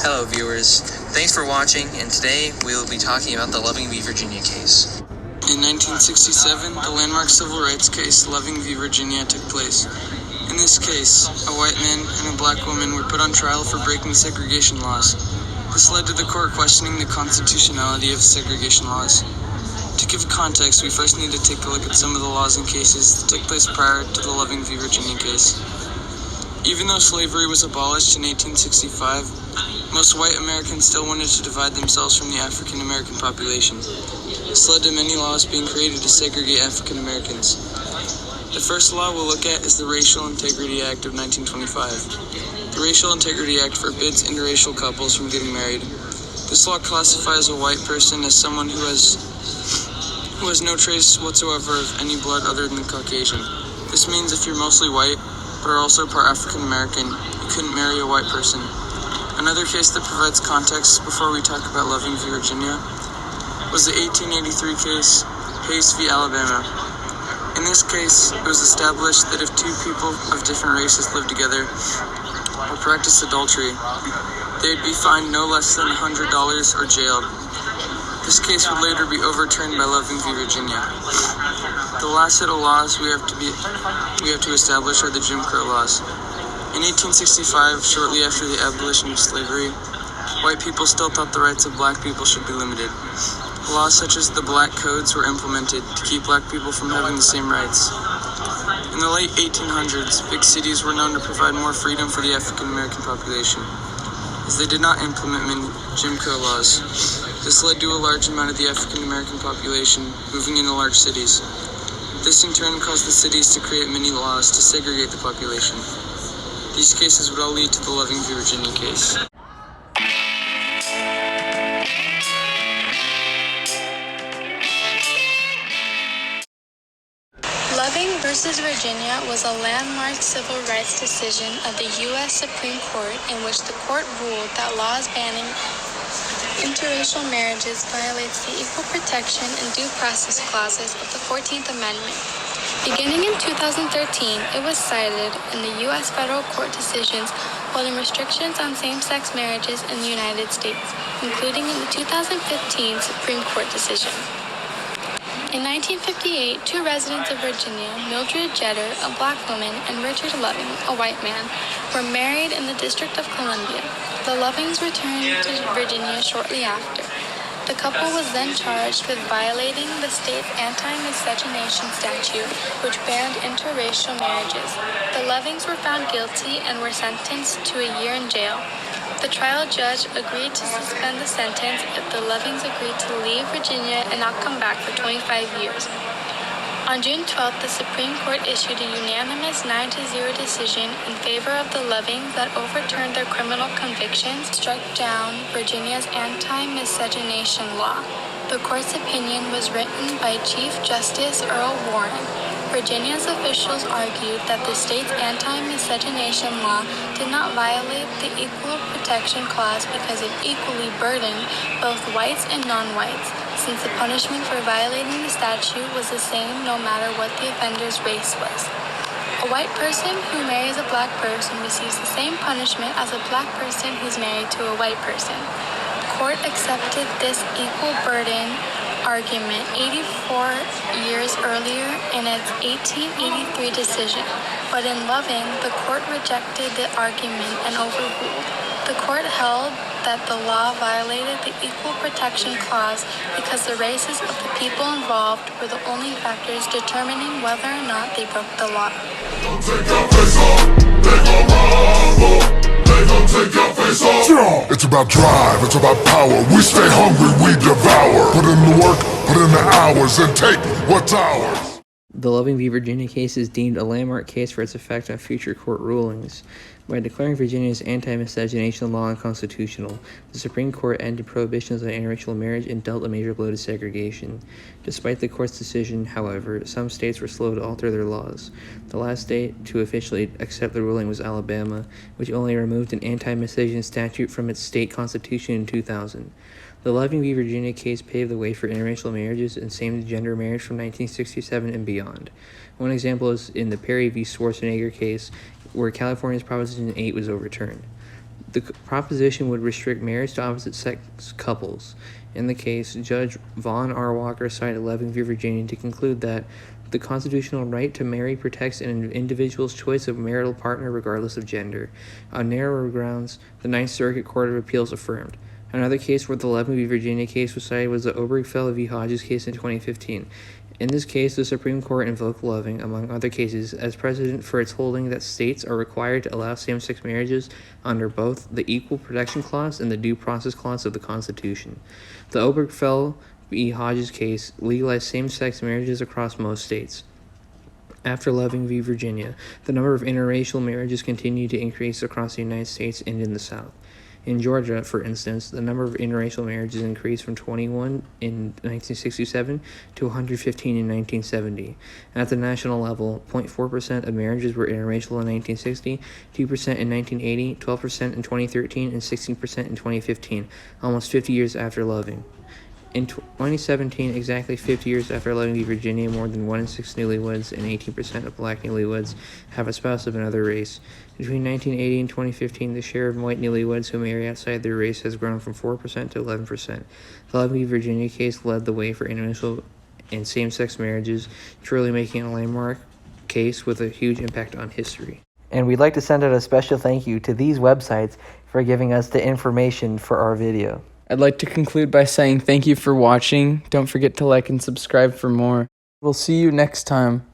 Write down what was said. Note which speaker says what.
Speaker 1: Hello viewers, thanks for watching, and today we will be talking about the Loving v. Virginia case.
Speaker 2: In 1967, the landmark civil rights case Loving v. Virginia took place. In this case, a white man and a black woman were put on trial for breaking segregation laws. This led to the court questioning the constitutionality of segregation laws. To give context, we first need to take a look at some of the laws and cases that took place prior to the Loving v. Virginia case. Even though slavery was abolished in 1865, most white Americans still wanted to divide themselves from the African American population. This led to many laws being created to segregate African Americans. The first law we'll look at is the Racial Integrity Act of 1925. The Racial Integrity Act forbids interracial couples from getting married. This law classifies a white person as someone who has no trace whatsoever of any blood other than Caucasian. This means if you're mostly white, but are also part African American, you couldn't marry a white person. Another case that provides context before we talk about Loving v. Virginia was the 1883 case, Pace v. Alabama. In this case, it was established that if two people of different races lived together or practiced adultery, they would be fined no less than $100 or jailed. This case would later be overturned by Loving v. Virginia. The last set of laws we have to establish are the Jim Crow laws. In 1865, shortly after the abolition of slavery, white people still thought the rights of black people should be limited. Laws such as the Black Codes were implemented to keep black people from having the same rights. In the late 1800s, big cities were known to provide more freedom for the African American population, as they did not implement many Jim Crow laws. This led to a large amount of the African American population moving into large cities. This in turn caused the cities to create many laws to segregate the population. These cases would all lead to the Loving v. Virginia case.
Speaker 3: Loving v. Virginia was a landmark civil rights decision of the U.S. Supreme Court in which the court ruled that laws banning interracial marriages violates the equal protection and due process clauses of the 14th Amendment. Beginning in 2013, it was cited in the U.S. federal court decisions holding restrictions on same-sex marriages in the United States, including in the 2015 Supreme Court decision. In 1958, two residents of Virginia, Mildred Jeter, a black woman, and Richard Loving, a white man, were married in the District of Columbia. The Lovings returned to Virginia shortly after. The couple was then charged with violating the state's anti-miscegenation statute, which banned interracial marriages. The Lovings were found guilty and were sentenced to a year in jail. The trial judge agreed to suspend the sentence if the Lovings agreed to leave Virginia and not come back for 25 years. On June 12th, the Supreme Court issued a unanimous 9-0 decision in favor of the Lovings that overturned their criminal convictions, struck down Virginia's anti-miscegenation law. The court's opinion was written by Chief Justice Earl Warren. Virginia's officials argued that the state's anti-miscegenation law did not violate the Equal Protection Clause because it equally burdened both whites and non-whites, since the punishment for violating the statute was the same no matter what the offender's race was. A white person who marries a black person receives the same punishment as a black person who's married to a white person. The court accepted this equal burden argument 84 years earlier in its 1883 decision, but in Loving, the court rejected the argument and overruled. The court held that the law violated the Equal Protection Clause because the races of the people involved were the only factors determining whether or not they broke the law.
Speaker 4: It's about drive, it's about power. We stay hungry, we devour. Put in the work, put in the hours, and take what's ours.
Speaker 5: The Loving v. Virginia case is deemed a landmark case for its effect on future court rulings. By declaring Virginia's anti-miscegenation law unconstitutional, the Supreme Court ended prohibitions on interracial marriage and dealt a major blow to segregation. Despite the court's decision, however, some states were slow to alter their laws. The last state to officially accept the ruling was Alabama, which only removed an anti-miscegenation statute from its state constitution in 2000. The Loving v. Virginia case paved the way for interracial marriages and same-gender marriage from 1967 and beyond. One example is in the Perry v. Schwarzenegger case, where California's Proposition 8 was overturned. The proposition would restrict marriage to opposite-sex couples. In the case, Judge Vaughn R. Walker cited Loving v. Virginia to conclude that the constitutional right to marry protects an individual's choice of marital partner regardless of gender. On narrower grounds, the Ninth Circuit Court of Appeals affirmed. Another case where the Loving v. Virginia case was cited was the Obergefell v. Hodges case in 2015. In this case, the Supreme Court invoked Loving, among other cases, as precedent for its holding that states are required to allow same-sex marriages under both the Equal Protection Clause and the Due Process Clause of the Constitution. The Obergefell v. Hodges case legalized same-sex marriages across most states. After Loving v. Virginia, the number of interracial marriages continued to increase across the United States and in the South. In Georgia, for instance, the number of interracial marriages increased from 21 in 1967 to 115 in 1970. At the national level, 0.4% of marriages were interracial in 1960, 2% in 1980, 12% in 2013, and 16% in 2015, almost 50 years after Loving. In 2017, exactly 50 years after Loving v. Virginia, more than 1 in 6 newlyweds and 18% of black newlyweds have a spouse of another race. Between 1980 and 2015, the share of white newlyweds who marry outside their race has grown from 4% to 11%. The Loving v. Virginia case led the way for interracial and same-sex marriages, truly making it a landmark case with a huge impact on history. And we'd like to send out a special thank you to these websites for giving us the information for our video.
Speaker 2: I'd like to conclude by saying thank you for watching. Don't forget to like and subscribe for more. We'll see you next time.